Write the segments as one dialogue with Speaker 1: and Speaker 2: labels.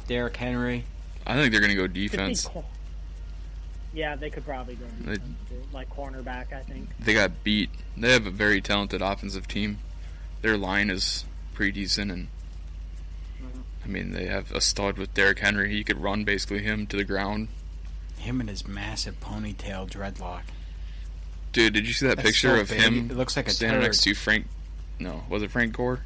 Speaker 1: off Derrick Henry?
Speaker 2: I think they're going to go defense.
Speaker 3: Yeah, they could probably go defense too. Like cornerback, I think.
Speaker 2: They got beat. They have a very talented offensive team. Their line is pretty decent, and I mean, they have a stud with Derrick Henry. He could run basically him to the ground.
Speaker 1: Him and his massive ponytail dreadlock.
Speaker 2: Dude, did you see that picture of him?
Speaker 1: It looks like a
Speaker 2: standing
Speaker 1: turd.
Speaker 2: next to Frank. No, was it Frank Gore?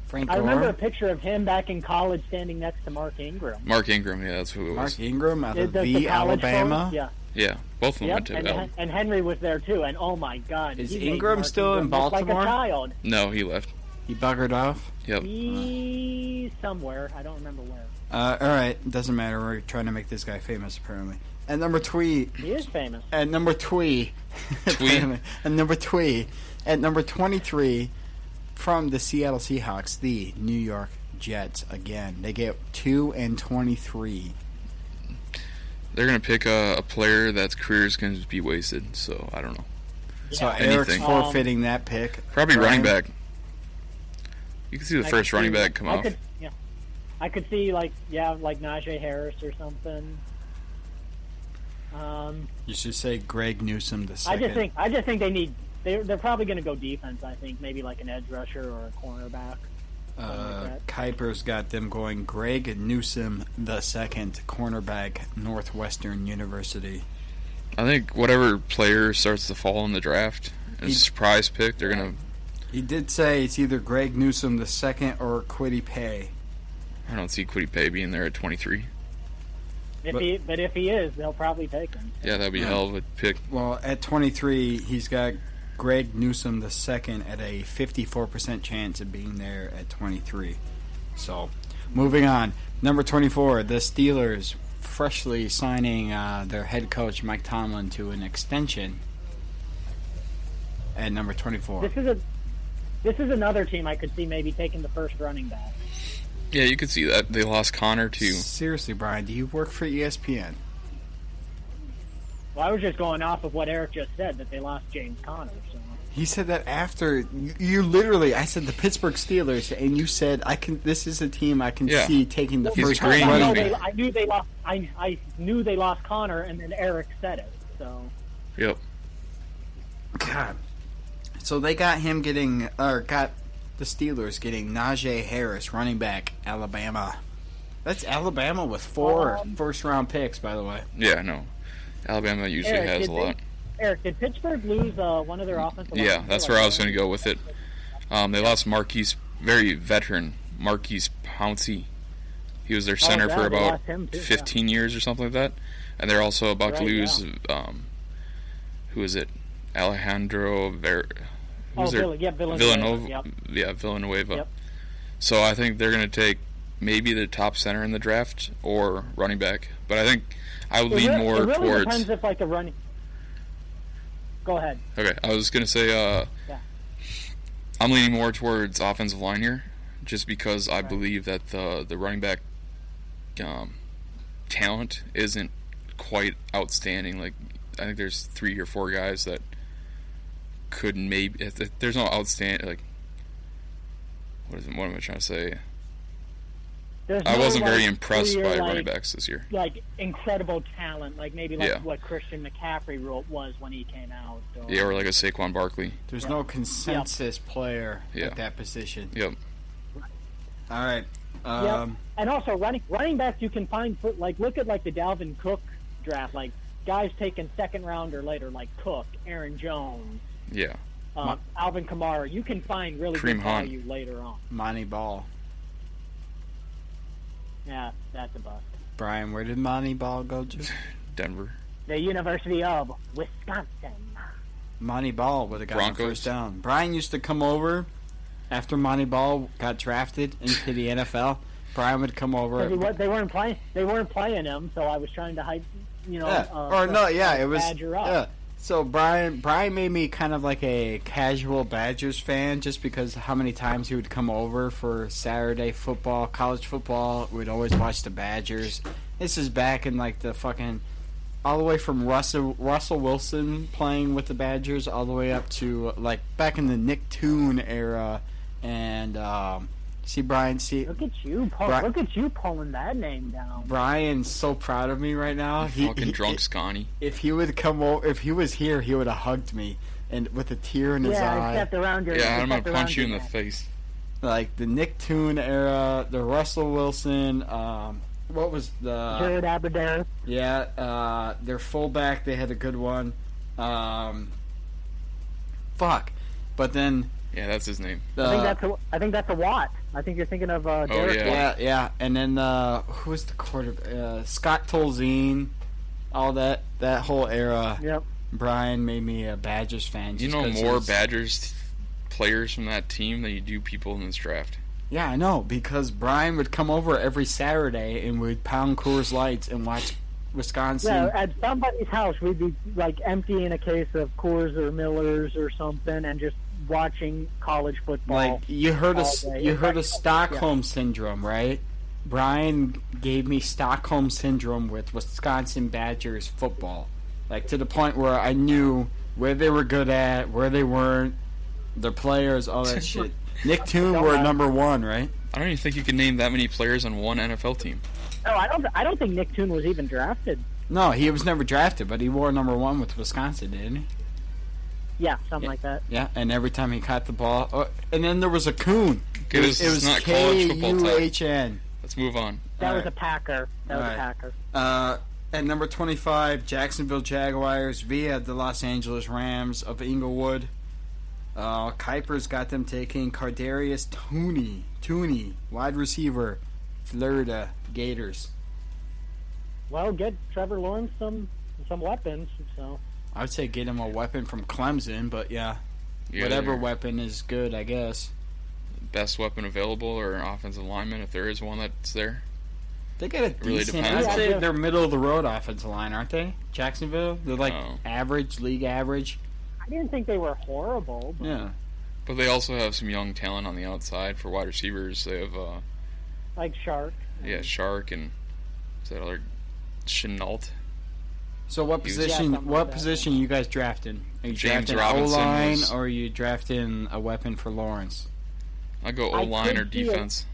Speaker 1: Frank
Speaker 3: I
Speaker 1: Gore?
Speaker 3: remember a picture of him back in college standing next to Mark Ingram.
Speaker 2: Mark Ingram, yeah, that's who it was.
Speaker 1: Mark Ingram out of
Speaker 3: The college
Speaker 1: Alabama.
Speaker 3: folks? Yeah.
Speaker 2: Yeah, both of them went to
Speaker 3: and Henry was there too. And oh my God,
Speaker 1: Is
Speaker 3: he made
Speaker 1: Ingram
Speaker 3: Mark
Speaker 1: still in
Speaker 3: Ingram look
Speaker 1: Baltimore?
Speaker 3: Like a child.
Speaker 2: No, he left.
Speaker 1: He buggered off?
Speaker 2: Yep.
Speaker 3: He's somewhere. I don't remember where.
Speaker 1: Alright, doesn't matter. We're trying to make this guy famous, apparently. At number 3.
Speaker 3: He is famous.
Speaker 1: At number 3. At number 3. At number 23, from the Seattle Seahawks, the New York Jets again. They get 2 and 23.
Speaker 2: They're going to pick a player that's career is going to be wasted, so I don't know.
Speaker 3: Yeah.
Speaker 1: So Eric's forfeiting that pick.
Speaker 2: Probably
Speaker 1: Brian?
Speaker 2: running back. You can see the first running back come off.
Speaker 3: I could see like Najee Harris or something.
Speaker 1: You should say Greg Newsome the second.
Speaker 3: I just think they're probably going to go defense. I think maybe like an edge rusher or a cornerback.
Speaker 1: Kuiper's got them going Greg Newsome the second, cornerback, Northwestern University.
Speaker 2: I think whatever player starts to fall in the draft as a surprise pick, they're going to...
Speaker 1: He did say it's either Greg Newsome the second or Kwity Paye.
Speaker 2: I don't see Kwity Paye being there at 23.
Speaker 3: But if he is, they'll probably take him.
Speaker 2: Yeah, that'd be a hell of a pick.
Speaker 1: Well, at 23, he's got Greg Newsome the second at a 54% chance of being there at 23. So, moving on. Number 24, the Steelers freshly signing their head coach Mike Tomlin to an extension at number 24.
Speaker 3: This is another team I could see maybe taking the first running back.
Speaker 2: Yeah, you could see that. They lost Connor, too.
Speaker 1: Seriously, Brian, do you work for ESPN?
Speaker 3: Well, I was just going off of what Eric just said, that they lost James Conner. So.
Speaker 1: He said that after you literally. I said the Pittsburgh Steelers, and you said this is a team I can see taking the first
Speaker 2: agreeing
Speaker 1: running
Speaker 2: with me.
Speaker 1: back.
Speaker 3: I knew they lost. I knew they lost Connor, and then Eric said it. So.
Speaker 2: Yep.
Speaker 1: God. So they got the Steelers getting Najee Harris, running back, Alabama. That's Alabama with 4 first-round picks, by the way.
Speaker 2: Yeah, no. Alabama usually has a lot.
Speaker 3: Eric, did Pittsburgh lose one of their offensive linemen?
Speaker 2: Yeah, that's where I was going to go with it. They lost very veteran Marquise Pouncey. He was their center for about 15 years or something like that. And they're also about to lose, who is it? Alejandro Villanueva.
Speaker 3: Yep.
Speaker 2: Yeah, Villanueva.
Speaker 3: Yep.
Speaker 2: So I think they're going to take maybe the top center in the draft or running back. But I think I would lean more
Speaker 3: it really
Speaker 2: towards...
Speaker 3: depends if like the running... Go ahead.
Speaker 2: Okay, I was going to say I'm leaning more towards offensive line here just because I believe that the running back talent isn't quite outstanding. Like, I think there's 3 or 4 guys that could maybe... If there's no outstanding... Like, what am I trying to say? I wasn't very impressed by running backs this year.
Speaker 3: Like, incredible talent. Like, maybe what Christian McCaffrey was when he came out. Or,
Speaker 2: yeah, or like a Saquon Barkley.
Speaker 1: There's no consensus player at that position.
Speaker 2: Yep.
Speaker 1: All right.
Speaker 3: And also, running backs you can find... Like, look at, like, the Dalvin Cook draft. Like, guys taken second round or later, like Cook, Aaron Jones...
Speaker 2: Yeah.
Speaker 3: Alvin Kamara. You can find really good value later on.
Speaker 1: Monty Ball.
Speaker 3: Yeah, that's a bust.
Speaker 1: Brian, where did Monty Ball go to?
Speaker 2: Denver.
Speaker 3: The University of Wisconsin.
Speaker 1: Monty Ball would have gotten the first down. Brian used to come over after Monty Ball got drafted into the NFL. Brian would come over.
Speaker 3: They weren't playing. They weren't playing him, so I was trying to hype.
Speaker 1: It was
Speaker 3: Badger up.
Speaker 1: Yeah. So Brian made me kind of like a casual Badgers fan just because how many times he would come over for Saturday football, college football. We'd always watch the Badgers. This is back in like the fucking all the way from Russell Wilson playing with the Badgers all the way up to like back in the Nick Toon era and See, Brian,
Speaker 3: Look at you, look at you pulling that name down.
Speaker 1: Brian's so proud of me right now.
Speaker 2: Fucking drunk Scotty.
Speaker 1: If he would come over, if he was here, he would have hugged me and with a tear in his eye.
Speaker 3: Except around your.
Speaker 2: Yeah, I'm gonna punch you in the face.
Speaker 1: Like the Nick Toon era, the Russell Wilson. What was the
Speaker 3: Jared Aberdare?
Speaker 1: Yeah, their fullback. They had a good one. Fuck, but then.
Speaker 2: Yeah, that's his name.
Speaker 3: I think that's a Watt. I think you're thinking of Derrick.
Speaker 1: Yeah. And then who was the quarterback? Scott Tolzien. All that whole era.
Speaker 3: Yep.
Speaker 1: Brian made me a Badgers fan.
Speaker 2: You know more Badgers players from that team than you do people in this draft.
Speaker 1: Yeah, I know, because Brian would come over every Saturday and we'd pound Coors Lights and watch Wisconsin.
Speaker 3: Yeah, at somebody's house we'd be like emptying a case of Coors or Miller's or something and just watching college football.
Speaker 1: Like you heard of Stockholm syndrome, right? Brian gave me Stockholm syndrome with Wisconsin Badgers football. Like to the point where I knew where they were good at, where they weren't, their players, all that shit. Nick Toon were number one, right?
Speaker 2: I don't even think you can name that many players on one NFL team.
Speaker 3: No, I don't think Nick Toon was even drafted.
Speaker 1: No, he was never drafted, but he wore number one with Wisconsin, didn't he?
Speaker 3: Yeah, something like that.
Speaker 1: Yeah, and every time he caught the ball, and then there was a Coon.
Speaker 2: Okay, it was not college football
Speaker 1: Kuhn.
Speaker 2: Let's move on.
Speaker 3: That was a Packer. That was a Packer.
Speaker 1: At number 25, Jacksonville Jaguars via the Los Angeles Rams of Inglewood. Kuiper's got them taking Kadarius Toney, wide receiver, Florida Gators.
Speaker 3: Well, get Trevor Lawrence some weapons. So
Speaker 1: I would say get him a weapon from Clemson, but whatever weapon is good, I guess.
Speaker 2: Best weapon available or an offensive lineman, if there is one that's there.
Speaker 1: They got a decent. I'd say they're middle of the road offensive line, aren't they? Jacksonville, they're like average, league average.
Speaker 3: I didn't think they were horrible.
Speaker 1: Yeah,
Speaker 2: but they also have some young talent on the outside for wide receivers. They have
Speaker 3: like Shark.
Speaker 2: Yeah, Shark and is that other Chenault.
Speaker 1: So what position? What position you guys drafting? Are you
Speaker 2: James
Speaker 1: drafting
Speaker 2: Robinson
Speaker 1: O-line, or are you drafting a weapon for Lawrence?
Speaker 2: I go O-line or defense.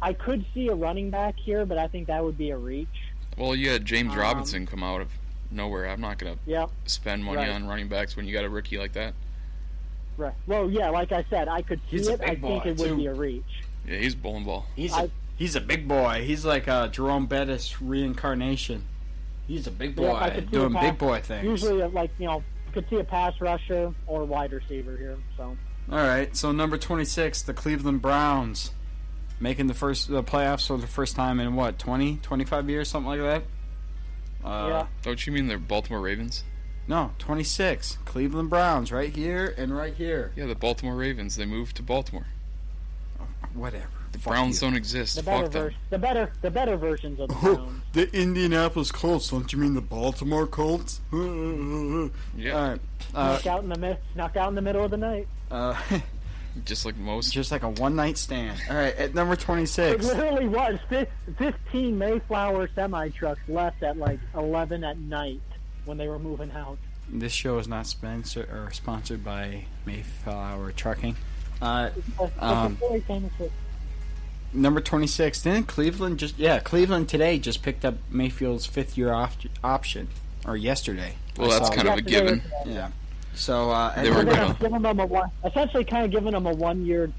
Speaker 3: I could see a running back here, but I think that would be a reach.
Speaker 2: Well, you had James Robinson come out of nowhere. I'm not going to spend money on running backs when you got a rookie like that.
Speaker 3: Right. Well, yeah, like I said, I could see it. I think it would be a reach.
Speaker 2: Yeah, he's bowling ball.
Speaker 1: He's a big boy. He's like a Jerome Bettis reincarnation. He's a big boy doing big boy things.
Speaker 3: Usually, could see a pass rusher or wide receiver here. So.
Speaker 1: All right. So number 26, the Cleveland Browns, making the playoffs for the first time in 25 years, something like that.
Speaker 2: Don't you mean they're Baltimore Ravens?
Speaker 1: No, 26. Cleveland Browns, right here and right here.
Speaker 2: Yeah, the Baltimore Ravens. They moved to Baltimore.
Speaker 1: Whatever.
Speaker 2: The Browns don't exist.
Speaker 3: The
Speaker 2: Fuck them.
Speaker 3: The better versions of the Browns.
Speaker 1: The Indianapolis Colts. Don't you mean the Baltimore Colts?
Speaker 2: Yeah.
Speaker 1: All right.
Speaker 3: Knock out in the middle of the night.
Speaker 2: Just like most.
Speaker 1: Just like a one-night stand. All right, at number 26.
Speaker 3: It literally was 15 Mayflower semi-trucks left at like 11 at night when they were moving out.
Speaker 1: This show is not sponsored by Mayflower Trucking. Number 26. Didn't Cleveland Cleveland today just picked up Mayfield's fifth-year option, or yesterday.
Speaker 2: Well, that's kind of a given.
Speaker 1: Yeah. So
Speaker 2: they were
Speaker 3: giving them essentially kind of giving them a 1-year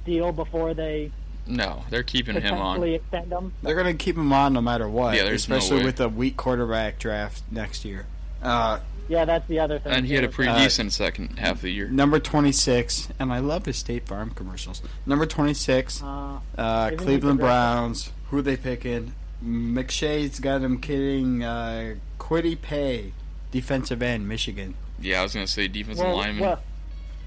Speaker 3: deal before they.
Speaker 2: No, they're keeping him on.
Speaker 3: Extend him.
Speaker 1: They're going to keep him on no matter what.
Speaker 2: Yeah,
Speaker 1: especially with a weak quarterback draft next year.
Speaker 3: Yeah, that's the other thing.
Speaker 2: And he had a pretty decent second half of the year.
Speaker 1: Number 26, and I love his State Farm commercials. Number 26, Cleveland Browns. Who are they picking? McShay's got him kidding. Quiddy Pay, defensive end, Michigan.
Speaker 2: Yeah, I was going to say defensive lineman.
Speaker 3: Well,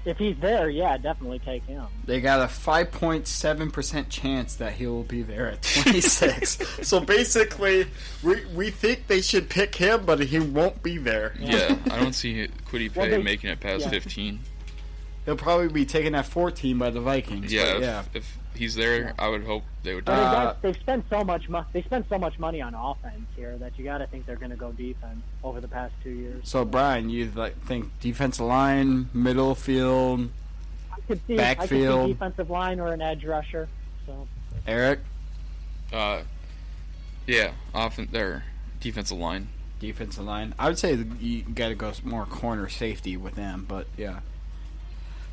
Speaker 3: if he's there, yeah, definitely take him.
Speaker 1: They got a 5.7% chance that he will be there at 26. So basically, we think they should pick him, but he won't be there.
Speaker 2: Yeah, I don't see Quiddy Pay making it past 15.
Speaker 1: He'll probably be taken at 14 by the Vikings.
Speaker 2: Yeah, if he's there, I would hope they would.
Speaker 3: They've spent so much money on offense here that you got to think they're going to go defense over the past 2 years.
Speaker 1: So Brian, you think defensive line, middle field,
Speaker 3: I could see
Speaker 1: backfield.
Speaker 3: defensive line or an edge rusher. So
Speaker 1: Eric,
Speaker 2: Yeah, their defensive line.
Speaker 1: defensive line. I would say you got to go more corner safety with them, but yeah.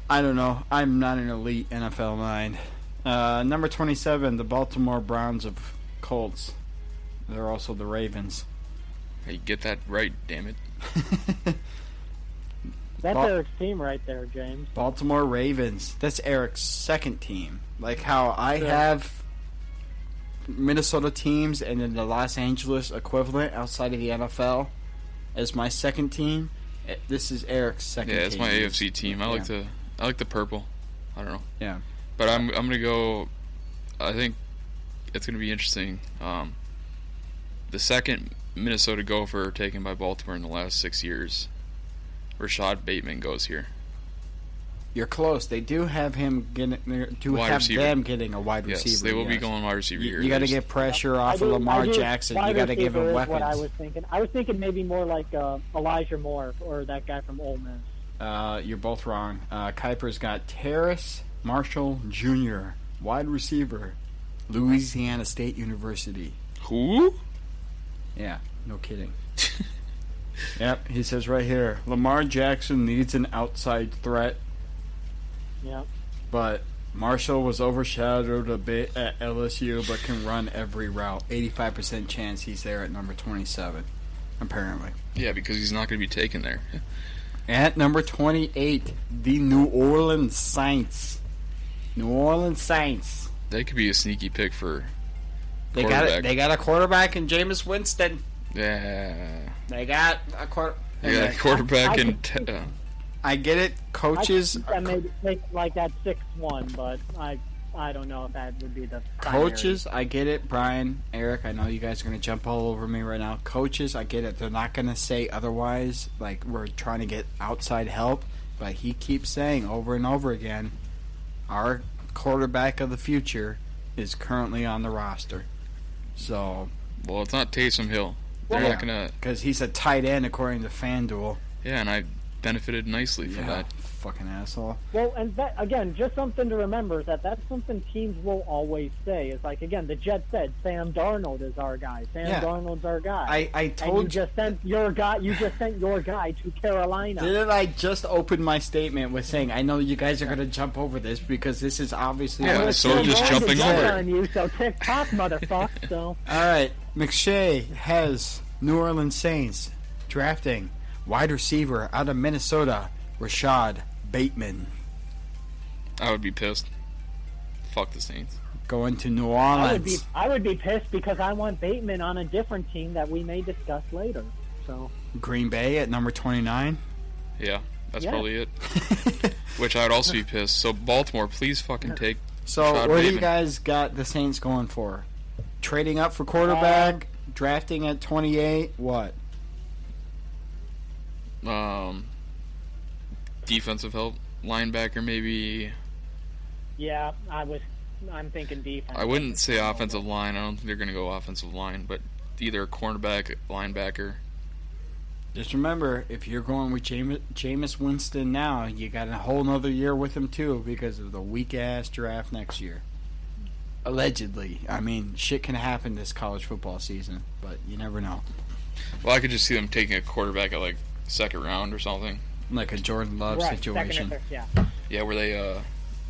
Speaker 1: I don't know. I'm not an elite NFL mind. Number 27, the Baltimore Browns of Colts. They're also the Ravens.
Speaker 2: Hey, get that right, damn it.
Speaker 3: that's Eric's team right there, James.
Speaker 1: Baltimore Ravens. That's Eric's second team. Like how I
Speaker 3: Sure.
Speaker 1: have Minnesota teams and then the Los Angeles equivalent outside of the NFL as my second team. This is Eric's second team.
Speaker 2: Yeah, it's my AFC team. I like the purple. I don't know.
Speaker 1: Yeah.
Speaker 2: But I'm gonna go. I think it's gonna be interesting. The second Minnesota Gopher taken by Baltimore in the last 6 years, Rashad Bateman goes here.
Speaker 1: You're close. They do have him getting.
Speaker 2: Wide receiver.
Speaker 1: Them getting a wide
Speaker 2: Yes,
Speaker 1: receiver.
Speaker 2: they will be going wide receiver here.
Speaker 1: You got to get pressure off of Lamar Jackson. You got to give him
Speaker 3: Wide receiver is
Speaker 1: weapons.
Speaker 3: what I was thinking. I was thinking maybe more like Elijah Moore or that guy from Ole Miss.
Speaker 1: You're both wrong. Kuiper's got Terrace Marshall Jr., wide receiver, Louisiana State University.
Speaker 2: Who?
Speaker 1: Yeah, no kidding. Yep, he says right here, Lamar Jackson needs an outside threat,
Speaker 3: Yeah.
Speaker 1: but Marshall was overshadowed a bit at LSU, but can run every route. 85% chance he's there at number 27, apparently.
Speaker 2: Yeah, because he's not going to be taken there.
Speaker 1: At number 28, the New Orleans Saints. New Orleans Saints.
Speaker 2: They could be a sneaky pick for
Speaker 1: They
Speaker 2: quarterback.
Speaker 1: got a quarterback in Jameis Winston.
Speaker 2: Yeah.
Speaker 1: They got a
Speaker 2: They got a quarterback
Speaker 3: I
Speaker 1: I get it, coaches.
Speaker 3: I maybe take like that 6-1, but I don't know if that would be the primary.
Speaker 1: Coaches, I get it. Brian, Eric, I know you guys are going to jump all over me right now. Coaches, I get it. They're not going to say otherwise. Like, we're trying to get outside help. But he keeps saying over and over again, our quarterback of the future is currently on the roster. So,
Speaker 2: Well, it's not Taysom Hill. They're not going to...
Speaker 1: because he's a tight end according to FanDuel.
Speaker 2: Yeah, and I benefited nicely from that.
Speaker 1: Fucking asshole.
Speaker 3: Well, and that, again, just something to remember is that's something teams will always say. It's like, again, the Jets said, Sam Darnold is our guy. Sam Darnold's our guy.
Speaker 1: I told
Speaker 3: and you just sent your guy. You just sent your guy to Carolina.
Speaker 1: Didn't I just open my statement with saying, I know you guys are going to jump over this because this is obviously...
Speaker 2: Yeah,
Speaker 1: what
Speaker 2: so just
Speaker 3: going to
Speaker 2: jumping
Speaker 3: jump
Speaker 2: over.
Speaker 3: on you, so TikTok, motherfucker. So
Speaker 1: All right, McShay has New Orleans Saints drafting wide receiver out of Minnesota, Rashad Bateman.
Speaker 2: I would be pissed. Fuck the Saints.
Speaker 1: Going to New Orleans.
Speaker 3: I would be pissed because I want Bateman on a different team that we may discuss later. So
Speaker 1: Green Bay at number 29.
Speaker 2: Yeah, that's
Speaker 3: Yeah.
Speaker 2: probably it. Which I would also be pissed. So Baltimore, please fucking take
Speaker 1: So
Speaker 2: Rashad
Speaker 1: what do you
Speaker 2: Bateman.
Speaker 1: guys got the Saints going for? Trading up for quarterback, drafting at 28, what?
Speaker 2: Defensive help, linebacker maybe.
Speaker 3: yeah, I'm thinking defense.
Speaker 2: I wouldn't say offensive line. I don't think they're going to go offensive line, but either a cornerback, linebacker.
Speaker 1: Just remember, if you're going with Jameis Winston now, you got a whole nother year with him too because of the weak-ass draft next year. Allegedly. I mean, shit can happen this college football season, but you never know.
Speaker 2: Well, I could just see them taking a quarterback at like second round or something.
Speaker 1: Like a Jordan Love
Speaker 3: right,
Speaker 1: situation.
Speaker 3: second or third, yeah.
Speaker 2: Yeah, where they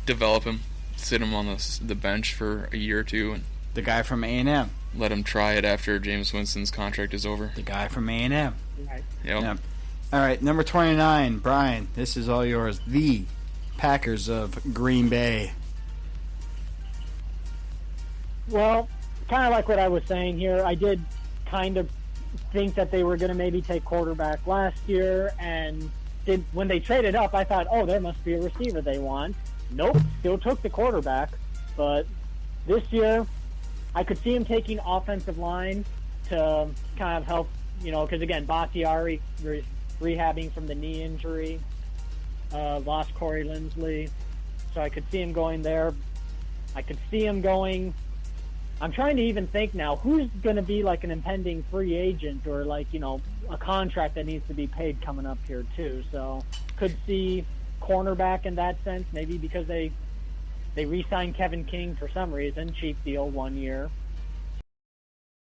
Speaker 2: develop him, sit him on the bench for a year or two, and
Speaker 1: The guy from A&M.
Speaker 2: let him try it after James Winston's contract is over.
Speaker 1: The guy from A&M.
Speaker 3: Right.
Speaker 2: Yep.
Speaker 1: Yeah. All right, number 29, Brian. This is all yours. The Packers of Green Bay.
Speaker 3: Well, kind of like what I was saying here, I did kind of think that they were going to maybe take quarterback last year, and when they traded up, I thought, oh, there must be a receiver they want. Nope, still took the quarterback. But this year, I could see him taking offensive line to kind of help, because again, Bakhtiari rehabbing from the knee injury, lost Corey Linsley, so I could see him going there. I could see him going. I'm trying to even think now, who's going to be like an impending free agent or like, a contract that needs to be paid coming up here too. So could see cornerback in that sense. Maybe because they re-signed Kevin King for some reason, cheap deal 1 year.